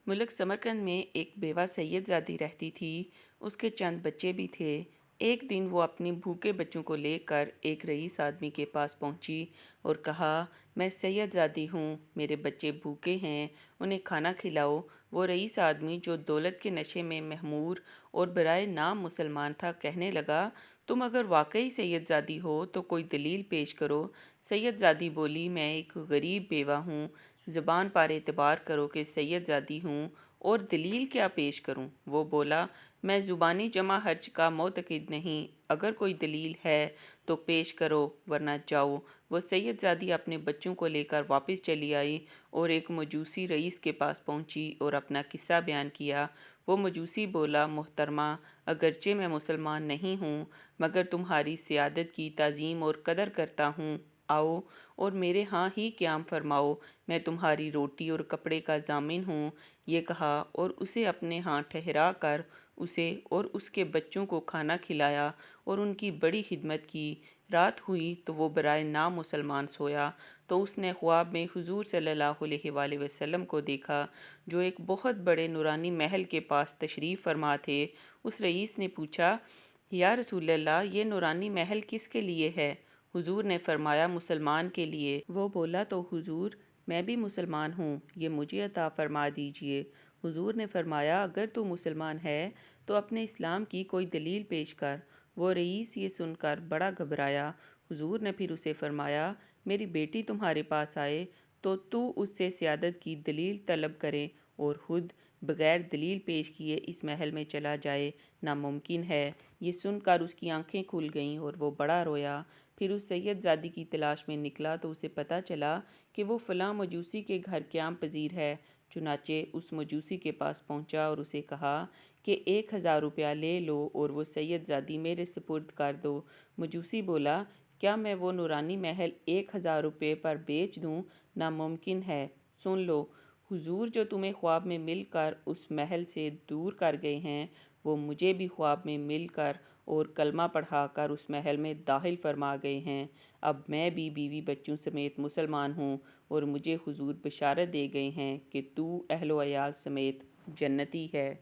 ملک سمرقند میں ایک بیوہ سید زادی رہتی تھی۔ اس کے چند بچے بھی تھے۔ ایک دن وہ اپنے بھوکے بچوں کو لے کر ایک رئیس آدمی کے پاس پہنچی اور کہا، میں سید زادی ہوں، میرے بچے بھوکے ہیں، انہیں کھانا کھلاؤ۔ وہ رئیس آدمی جو دولت کے نشے میں مخمور اور برائے نام مسلمان تھا، کہنے لگا، تم اگر واقعی سید زادی ہو تو کوئی دلیل پیش کرو۔ سید زادی بولی، میں ایک غریب بیوہ ہوں، زبان پر اعتبار کرو کہ سید زادی ہوں، اور دلیل کیا پیش کروں؟ وہ بولا، میں زبانی جمع حرج کا معتقد نہیں، اگر کوئی دلیل ہے تو پیش کرو ورنہ جاؤ۔ وہ سید زادی اپنے بچوں کو لے کر واپس چلی آئی اور ایک مجوسی رئیس کے پاس پہنچی اور اپنا قصہ بیان کیا۔ وہ مجوسی بولا، محترمہ، اگرچہ میں مسلمان نہیں ہوں مگر تمہاری سیادت کی تعظیم اور قدر کرتا ہوں، آؤ اور میرے ہاں ہی قیام فرماؤ، میں تمہاری روٹی اور کپڑے کا ضامن ہوں۔ یہ کہا اور اسے اپنے ہاں ٹھہرا کر اسے اور اس کے بچوں کو کھانا کھلایا اور ان کی بڑی خدمت کی۔ رات ہوئی تو وہ برائے نام مسلمان سویا تو اس نے خواب میں حضور صلی اللہ علیہ وآلہ وسلم کو دیکھا، جو ایک بہت بڑے نورانی محل کے پاس تشریف فرما تھے۔ اس رئیس نے پوچھا، یا رسول اللہ، یہ نورانی محل کس کے لیے ہے؟ حضور نے فرمایا، مسلمان کے لیے۔ وہ بولا، تو حضور، میں بھی مسلمان ہوں، یہ مجھے عطا فرما دیجئے۔ حضور نے فرمایا، اگر تو مسلمان ہے تو اپنے اسلام کی کوئی دلیل پیش کر۔ وہ رئیس یہ سن کر بڑا گھبرایا۔ حضور نے پھر اسے فرمایا، میری بیٹی تمہارے پاس آئے تو اس سے سیادت کی دلیل طلب کرے اور خود بغیر دلیل پیش کیے اس محل میں چلا جائے، ناممکن ہے۔ یہ سن کر اس کی آنکھیں کھل گئیں اور وہ بڑا رویا۔ پھر اس سید زادی کی تلاش میں نکلا تو اسے پتہ چلا کہ وہ فلاں مجوسی کے گھر قیام پذیر ہے۔ چنانچہ اس مجوسی کے پاس پہنچا اور اسے کہا کہ 1000 روپیہ لے لو اور وہ سید زادی میرے سپرد کر دو۔ مجوسی بولا، کیا میں وہ نورانی محل 1000 روپے پر بیچ دوں؟ ناممکن ہے۔ سن لو، حضور جو تمہیں خواب میں مل کر اس محل سے دور کر گئے ہیں، وہ مجھے بھی خواب میں مل کر اور کلمہ پڑھا کر اس محل میں داخل فرما گئے ہیں۔ اب میں بھی بیوی بچوں سمیت مسلمان ہوں اور مجھے حضور بشارت دے گئے ہیں کہ تو اہل و عیال سمیت جنتی ہے۔